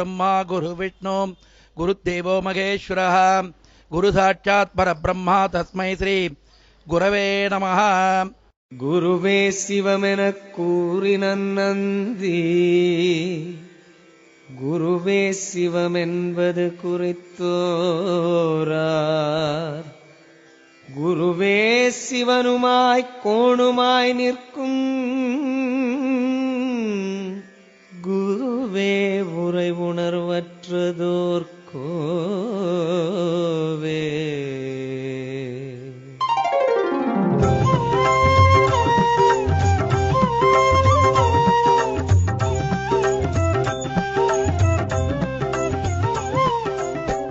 ब्रह्मा गुरु विष्णु गुरुदेवो महेश्वरः गुरु साक्षात् परब्रह्मा तस्मै श्री गुरवे नमः. குருவே சிவமெனக் கூறினந்தி குருவே சிவமென்பது குறித்தோரார் குருவே சிவனுமாய் கோணுமாய் நிற்கும் குருவே உரை உணர்வற்றதோர் கோவே.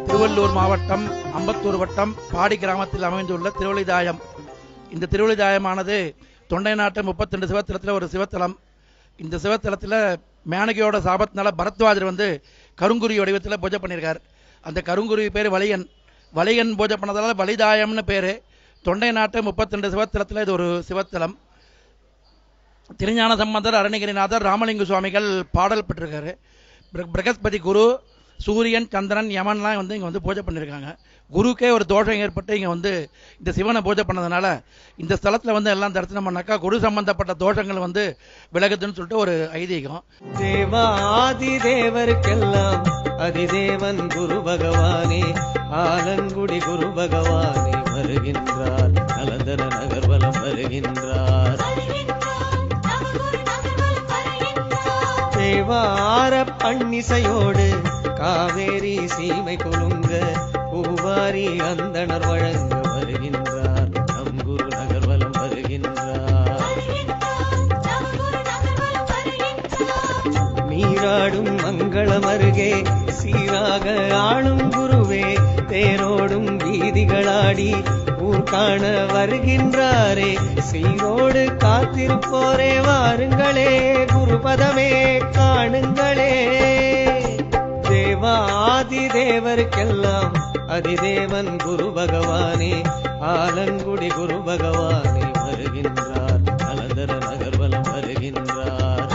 திருவள்ளூர் மாவட்டம் அம்பத்தூர் வட்டம் பாடி கிராமத்தில் அமைந்துள்ள திருவள்ளிதாயம். இந்த திருவள்ளிதாயமானது தொண்டை நாட்டு 32 சிவத்தலத்தில் ஒரு சிவத்தலம். இந்த சிவத்தலத்தில் மேனகியோட சாபத்தினால பரத்வாஜர் கருங்குருவி வடிவத்தில் பூஜை பண்ணியிருக்கார். அந்த கருங்குருவி பேர் வலியன். வலியன் பூஜை பண்ணதால வலிதாயம்னு பேர். தொண்டை நாட்டு 32 சிவத்தலத்தில் இது ஒரு சிவத்தலம். திருஞான சம்பந்தர், அருணகிரிநாதர், ராமலிங்க சுவாமிகள் பாடல் பெற்றிருக்காரு. பிரகஸ்பதி குரு, சூரியன், சந்திரன், யமன்லாம் இங்கே பூஜை பண்ணியிருக்காங்க. குருக்கே ஒரு தோஷம் ஏற்பட்டு இங்கே இந்த சிவனை பூஜை பண்ணதுனால இந்த ஸ்தலத்தில் எல்லாம் தரிசனம் பண்ணாக்கா குரு சம்பந்தப்பட்ட தோஷங்கள் விலகுதுன்னு சொல்லிட்டு ஒரு ஐதீகம். தேவாதி தேவருக்கெல்லாம் அதிதேவன் குரு பகவானே, ஆலங்குடி குரு பகவானே வருகின்றார், நலந்தர நகர்வலம் வருகின்றார். தேவார பன்னிசையோடு காவேரி சீமை குலுங்க பூவாரி அந்தணர் வழங்க வருகின்றார், நம் குரு நகர்வலம் வருகின்றார். நீராடும் மங்களம் அருகே சீராக ஆளும் குருவே, தேரோடும் வீதிகளாடி ஊர் காண வருகின்றாரே, சீரோடு காத்திருப்போரே வாருங்களே, குருபதமே காணுங்களே. தேவாதி தேவருக்கெல்லாம் அதிதேவன் குரு பகவானே, ஆலங்குடி குரு பகவானே வருகின்றார், நலந்தர நகர்வலம் வருகின்றார்.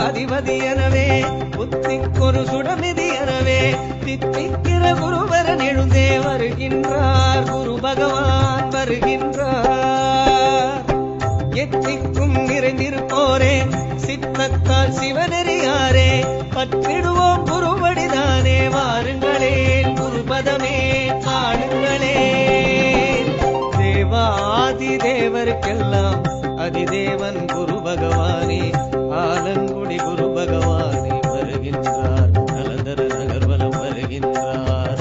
அதிபதியனவே புத்திக்கொரு சுடநிதியனவே, தித்திக்கிற குருவரன் எழுந்தே வருகின்றார், குரு பகவான் வருகின்றார். எத்திக்கும் நிறைந்திருப்போரே, சித்தத்தால் சிவனெறியாரே, பற்றிடுவோம் குருவடிதானே, வாருங்களேன் குருபதமே காணுங்களே. தேவாதி தேவருக்கெல்லாம் அதிதேவன் குரு பகவானே, ஆலங்குடி குரு பகவானே வருகின்றார், நலந்தர நகர்வலம் வருகின்றார்.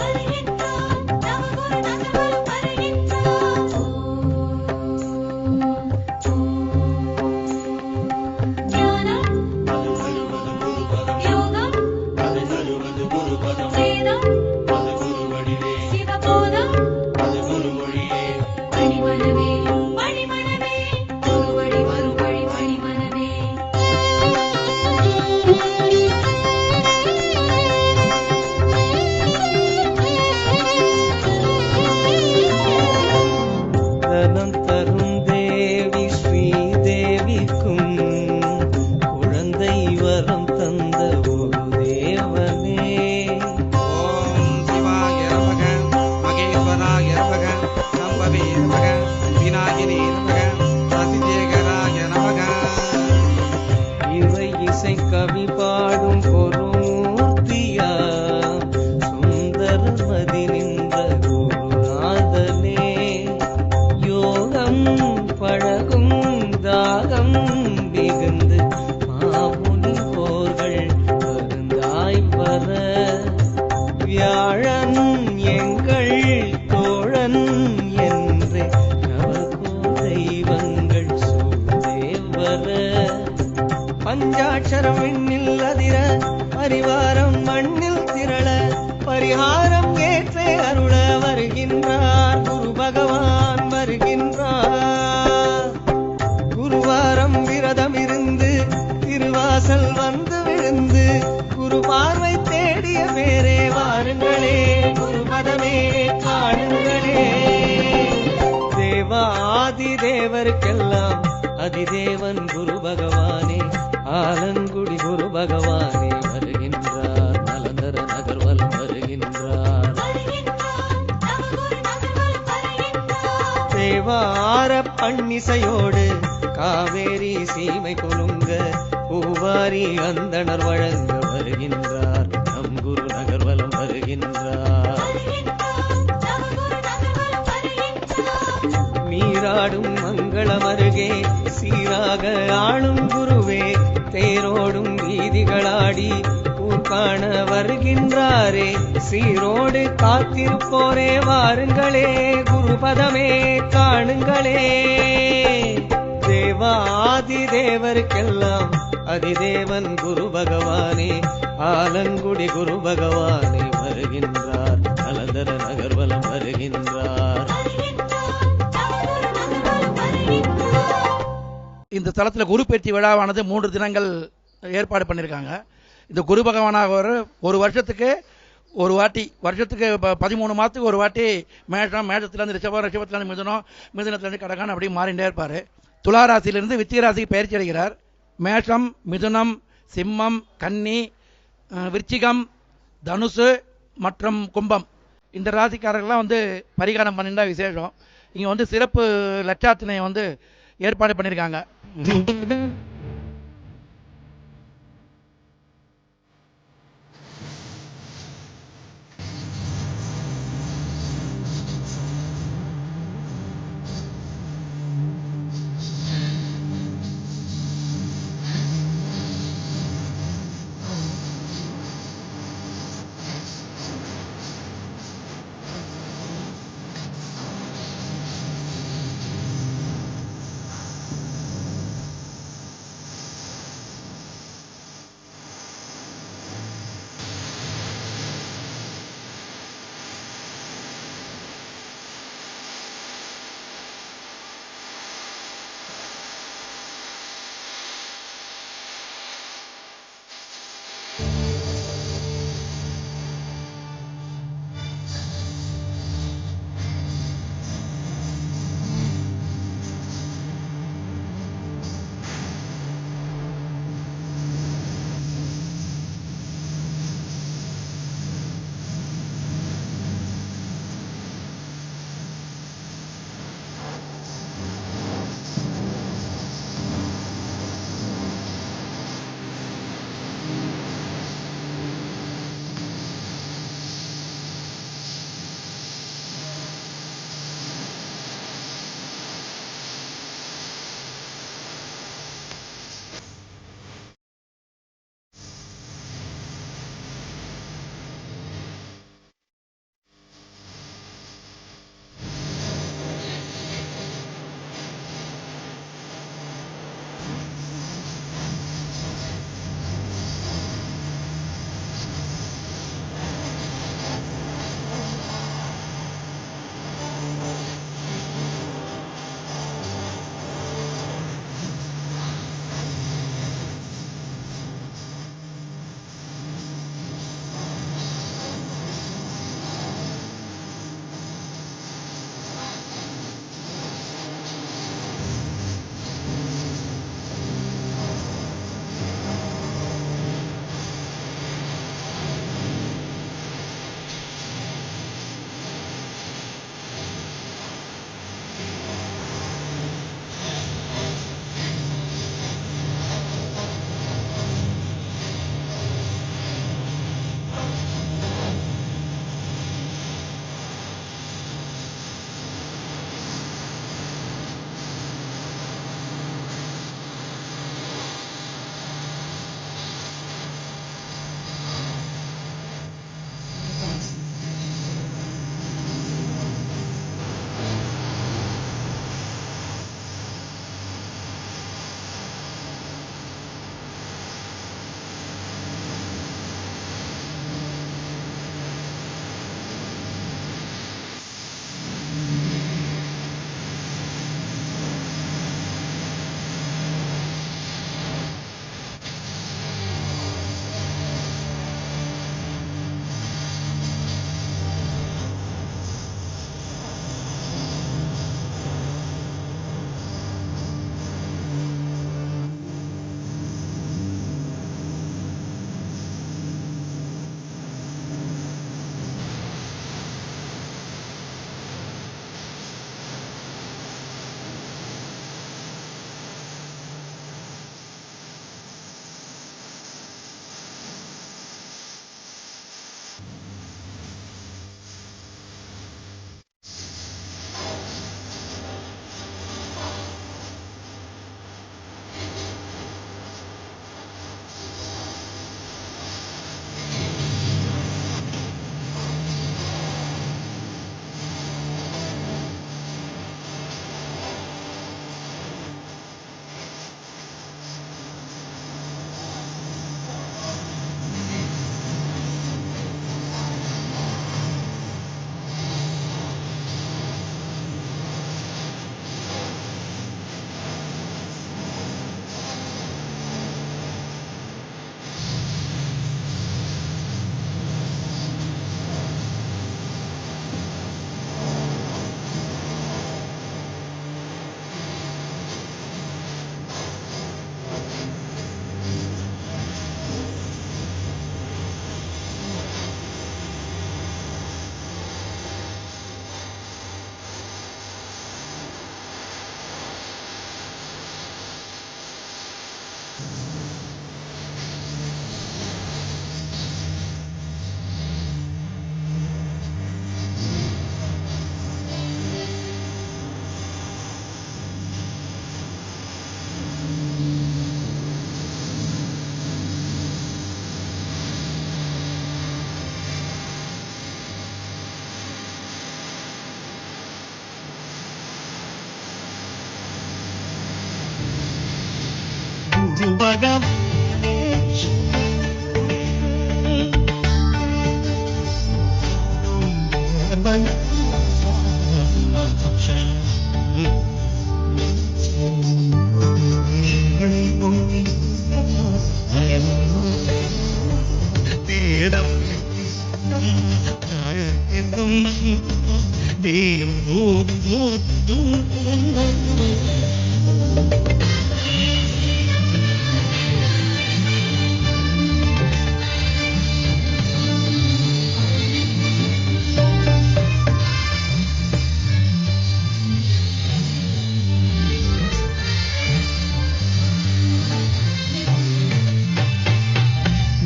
சிவபோதம் அது குருமொழியே, பணிமனமே பரிவாரம் மண்ணில் திரள பரிகாரம் ஏற்றே அருள வருகின்றார் குரு பகவான் வருகின்றார். குருவாரம் விரதம் இருந்து திருவாசல் வந்து விழுந்து குரு பார்வை தேடிய பேரே வாருங்களே குரு பதமே காணுங்களே. தேவாதி தேவருக்கெல்லாம் அதிதேவன் குரு பகவானே ஆலங்குடி குரு பகவானே வருகின்றார். நலந்தர நகர்வலம் வருகின்றார். தேவார பன்னிசையோடு காவேரி சீமை கொலுங்க பூவாரி அந்தணர் வழங்க வருகின்றார். நம் குரு நகர்வலம் வருகின்றார். நீராடும் மங்களம் அருகே சீராக ஆளும் குருவே தேரோடும் வீதிகளாடி ஊர் காண வருகின்றாரே. சீரோடு காத்திருப்போரே வாருங்களே குரு பதமே காணுங்களே. தேவாதி தேவருக்கெல்லாம் அதிதேவன் குரு பகவானே ஆலங்குடி குரு பகவானே வருகின்றார். நலந்தர நகர்வலம் வருகின்றார். இந்த தலத்துல குரு பேச்சு விழாவானது 3 தினங்கள் ஏற்பாடு பண்ணியிருக்காங்க. இந்த குரு பகவானாக ஒரு வருஷத்துக்கு ஒரு வாட்டி, வருஷத்துக்கு 13 மாதத்துக்கு ஒரு வாட்டி மேஷத்திலேருந்து ரிஷபம், ரிஷபத்திலேருந்து மிதுனம், மிதுனத்திலேருந்து கடகான் அப்படி மாறிண்டே இருப்பார். துளாராசியிலிருந்து விருச்சிக ராசிக்கு பயிற்சி அடைகிறார். மேஷம், மிதுனம், சிம்மம், கன்னி, விருச்சிகம், தனுசு மற்றும் கும்பம் இந்த ராசிக்காரர்கள்லாம் வந்து பரிகாரம் பண்ணிட்டா விசேஷம். இங்கே வந்து சிறப்பு லட்சார்த்தனை வந்து ஏற்பாடு பண்ணியிருக்காங்க.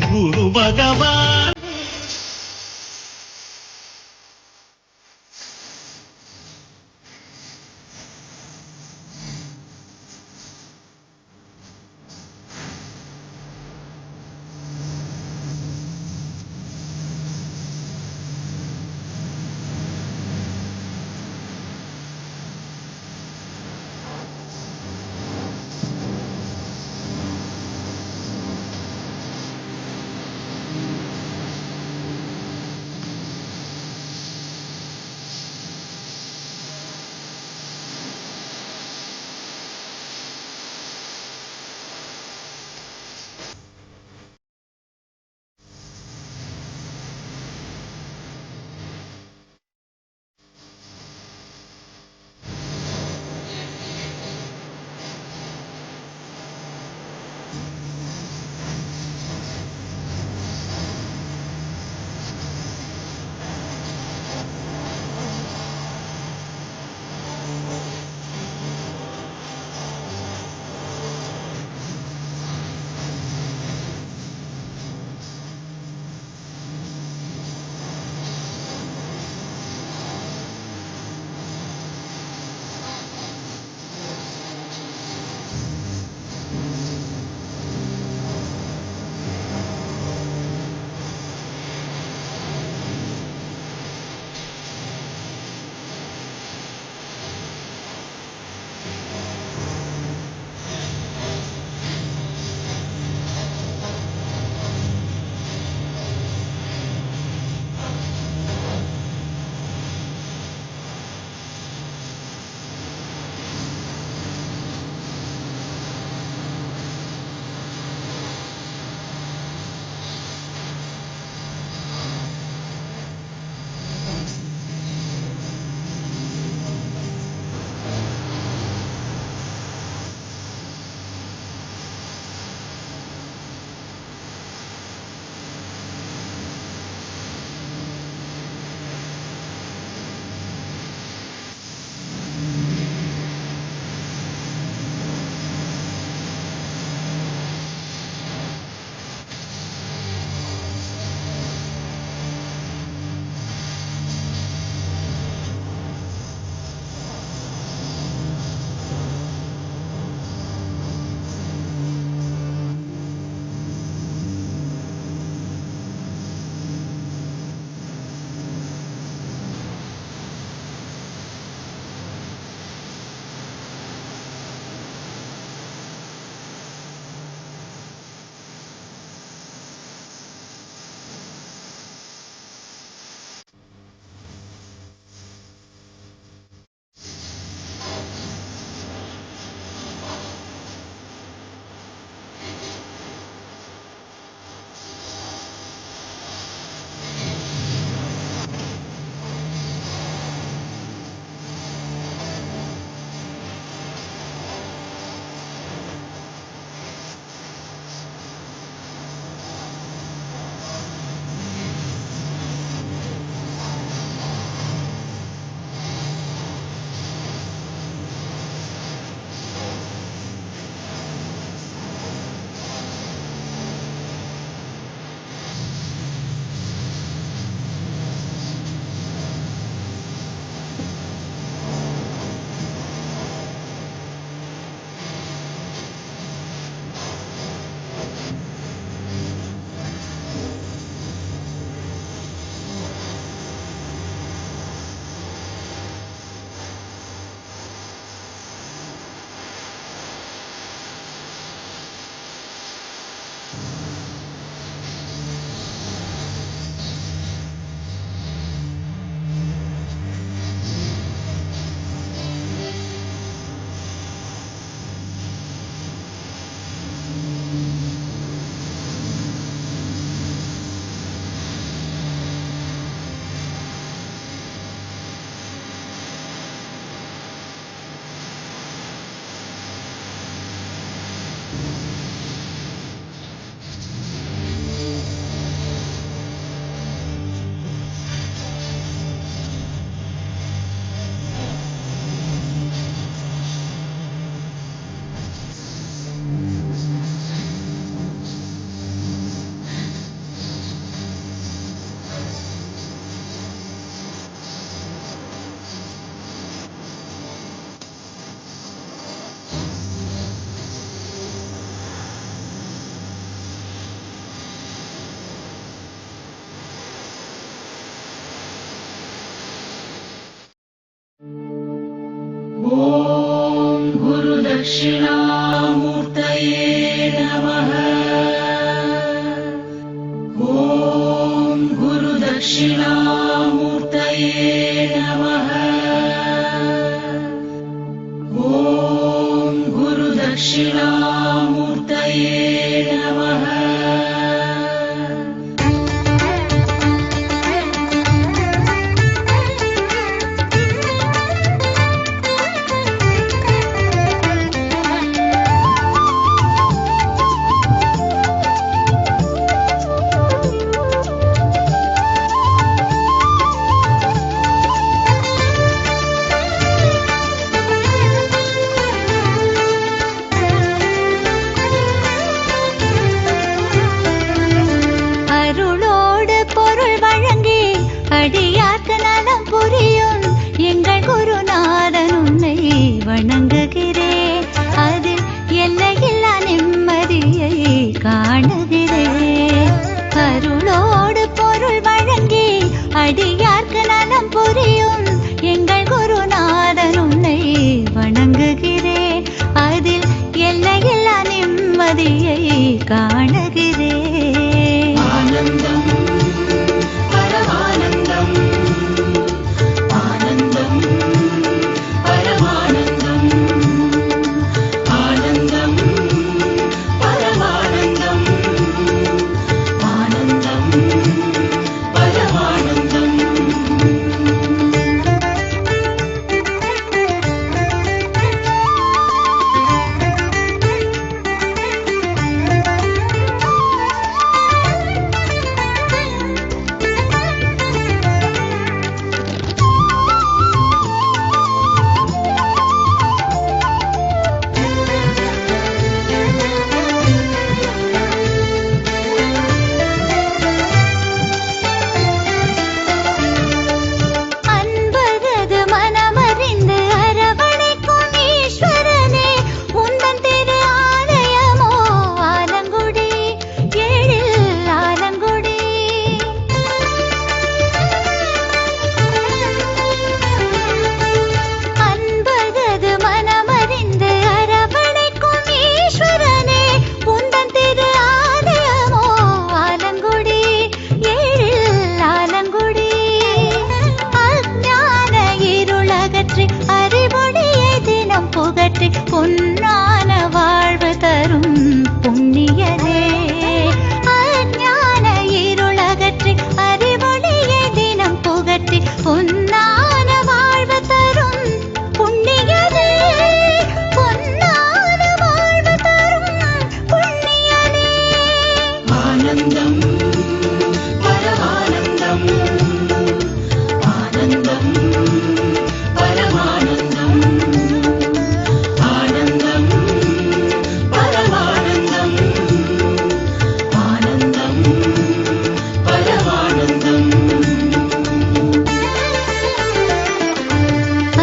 குரு பகவான் दक्षिणामूर्तये नमः। ॐ गुरुदक्षिणामूर्तये नमः। ॐ गुरुदक्षिणामूर्तये नमः। அடியார்க்கு நலம் புரியும் எங்கள் குருநாதன் உன்னை வணங்குகிறேன். அதில் எல்லையில்லா நிம்மதியை காணுகிறேன். அருளோடு பொருள் வழங்கி அடியார்க்கு நலம் புரியும் எங்கள் குருநாதன் உன்னை வணங்குகிறேன். அதில் எல்லையில்லா நிம்மதியை காணுகிறேன். ஆனந்தம் பரமானந்தம், ஆனந்தம் பரமானந்தம், ஆனந்தம் பரமானந்தம், ஆனந்தம் பரமானந்தம். பொன்னான வாழ்வு தரும் புண்ணியனே, அஞ்ஞான இருளகற்றி அறிவொளியை தினம் புகற்றி பொன்னான வாழ்வு தரும் புண்ணியனே, பொன்னான வாழ்வு தரும் புண்ணியனே. ஆனந்தம் பரமானந்தம், ஆனந்தம் பரமானந்தம், ஆனந்தம் பரமானந்தம், ஆனந்தம் பரமானந்தம்.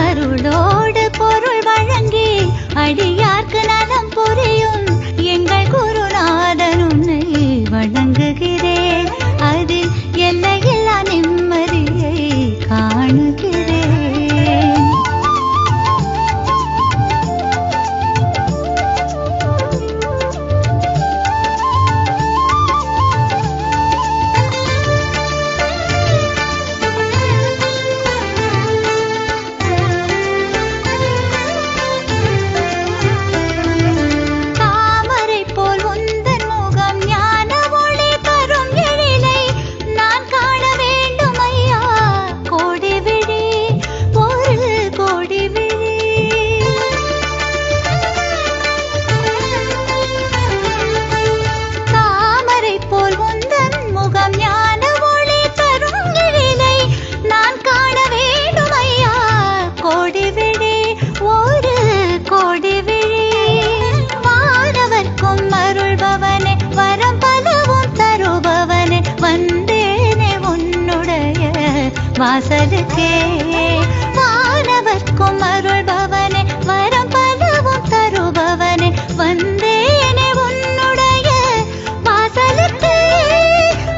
அருளோடு பொருள் வழங்கி அடியார்க்கு நலம் புரியும் எங்கள் குருநாதன் உன்னை வணங்குகிறேன். அதில் எல்லையில்லா நிம்மதியை காணுகிறேன். தாமரை போல் உந்தன் முகம் ஞான ஒளி தரும் எழிலை நான் காண வேண்டும் ஐயா. கோடி விழி ஒரு கோடி விழி, தாமரை போல் உந்தன் முகம் ஞான ஒளி தரும் எழிலை நான் காண வேண்டும் ஐயா. கோடி விழி ஒரு கோடி விழி, வானவர்க்கும் அருள்பவனே வரம் பலவும் தருபவனே வந்தேனே உன்னுடைய வாசலுக்கே. வானவர்க்கும் அருள்பவனே வரம் பலவும் தருபவனே வந்தேனே உன்னுடைய வாசலுக்கே,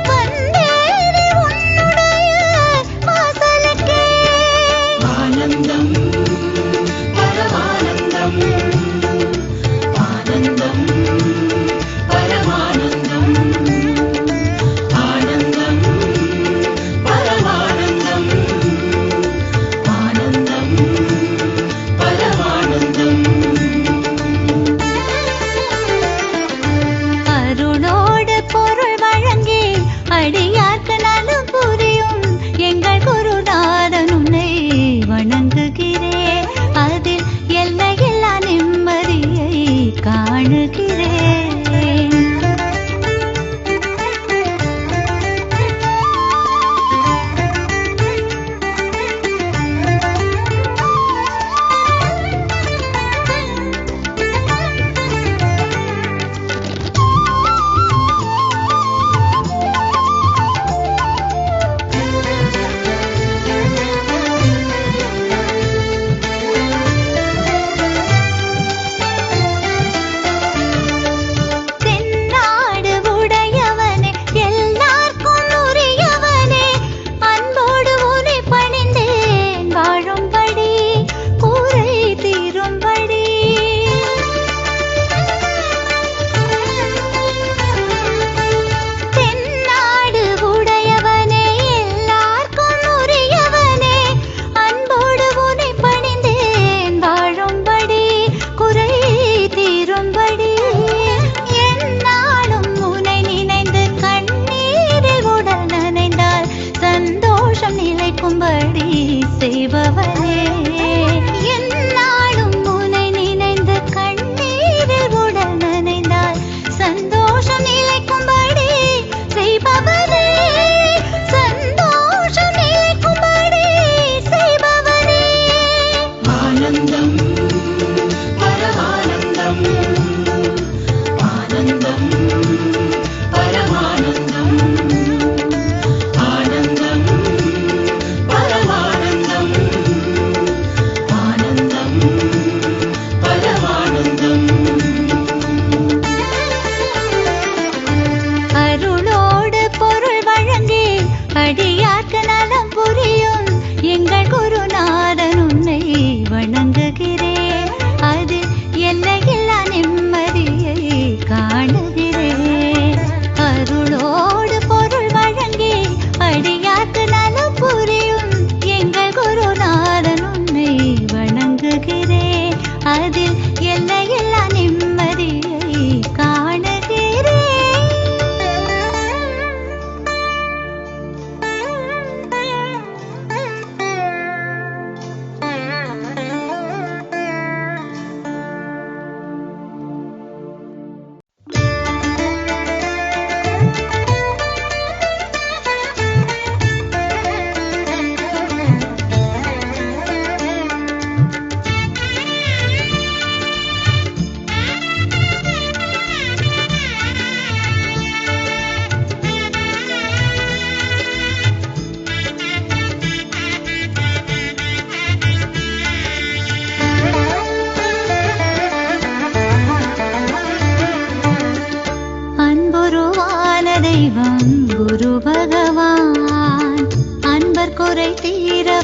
வந்தேனே உன்னுடைய வாசலுக்கே. ஆனந்தம் பரமானந்தம்,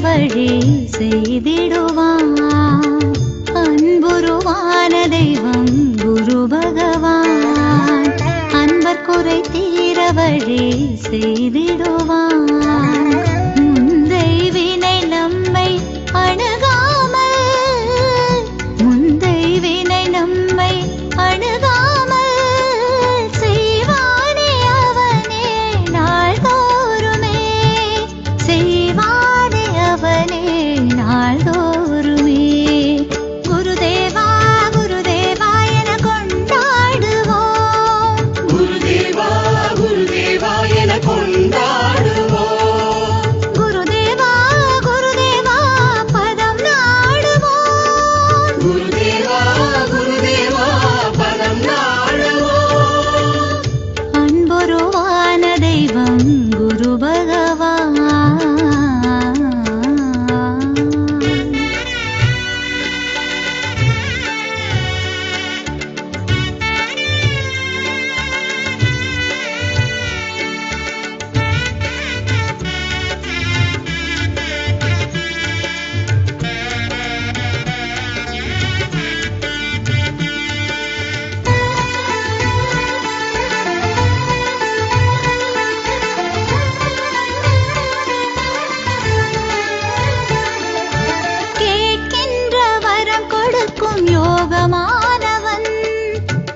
வழி செய்திடுவான். அன்புருவான தெய்வம் குரு பகவான் அன்பர் குறை தீர வழி செய்திடுவான். முந்தை வினை நம்மை அணுகாமல், முந்தை வினை நம்மை அணுகாமல் செய்வானே அவனே நாள்தோறுமே, செய்வானே அவனே நாள்தோறுமே. குருதேவா குருதேவா என கொண்டாடுவோம், குருதேவா குருதேவா என கொண்டாடுவோம். குருதேவா குருதேவா பதம் நாடுவோம், குருதேவா குருதேவா பதம் நாடுவோம். அன்புருவான தெய்வம் குரு பகவான். கேட்கின்ற வரம் கொடுக்கும் யோகமானவன்,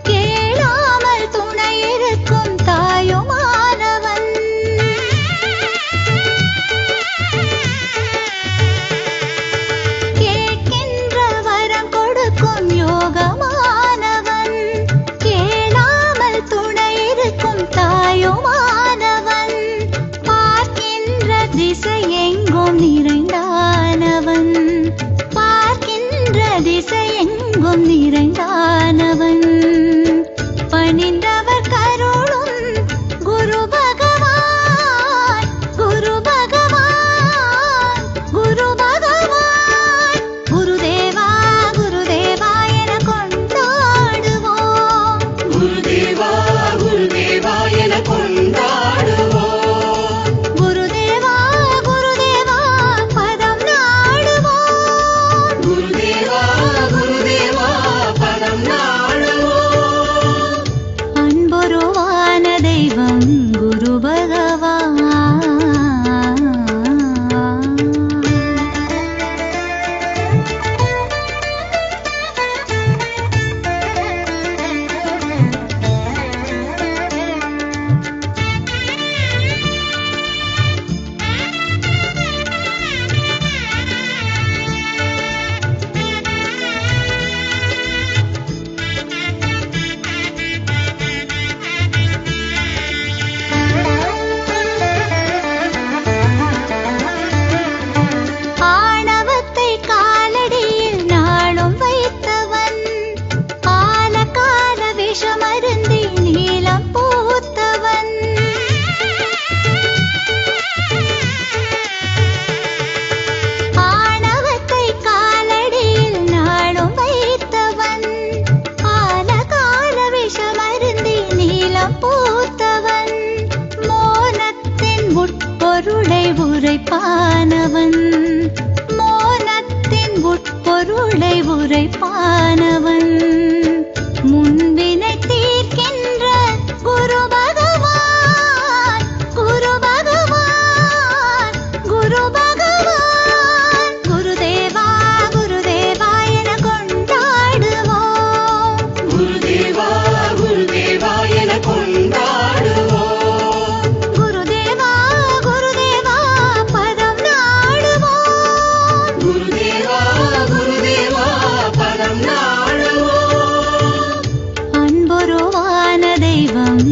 கேளாமல் துணை இருக்கும் தாயுமானவன். கேட்கின்ற வரம் கொடுக்கும் யோகமானவன், கேளாமல் துணை இருக்கும் தாயுமானவன். பார்க்கின்ற திசை எங்கும் நிறைந்தானவன், பார்க்கின்ற திசை எங்கும் நிறைந்தானவன். பணிந்தவர் கருளும் குரு பகவான், குரு பகவான், குரு பகவான். குருதேவா குருதேவா என கொண்டாடுவோம், குருதேவா குருதேவா என கொண்டாடுவோம். குருதேவா குருதேவா பதம் நாடுவோம், குருதேவா குருதேவா பதம் நாடுவோம். அன்புருவான தெய்வம் குரு பகவான். ஆணவத்தை காலடியில் நாளும் வைத்தவன், ஆலகால விஷமருந்தி நீலம் பூத்தவன். ஆணவத்தை காலடியில் நாளும் வைத்தவன், ஆலகால விஷமருந்தி நீலம் பூத்தவன். மோனத்தின் உட்பொருளை உரைப்பானவன், மோனத்தின் உட்பொருளை உரைப்பானவன். முன்வினை தீர்க்கின்ற குரு பகவான், குரு பகவான், குரு பகவான். குருதேவா குருதேவா என கொண்டாடுவோம், குருதேவா குருதேவா என கொண்டாடுவோம். குருதேவா குருதேவா பதம் நாடுவோம், குருதேவா குருதேவா பதம் நாடுவோம். அன்புருவான தெய்வம்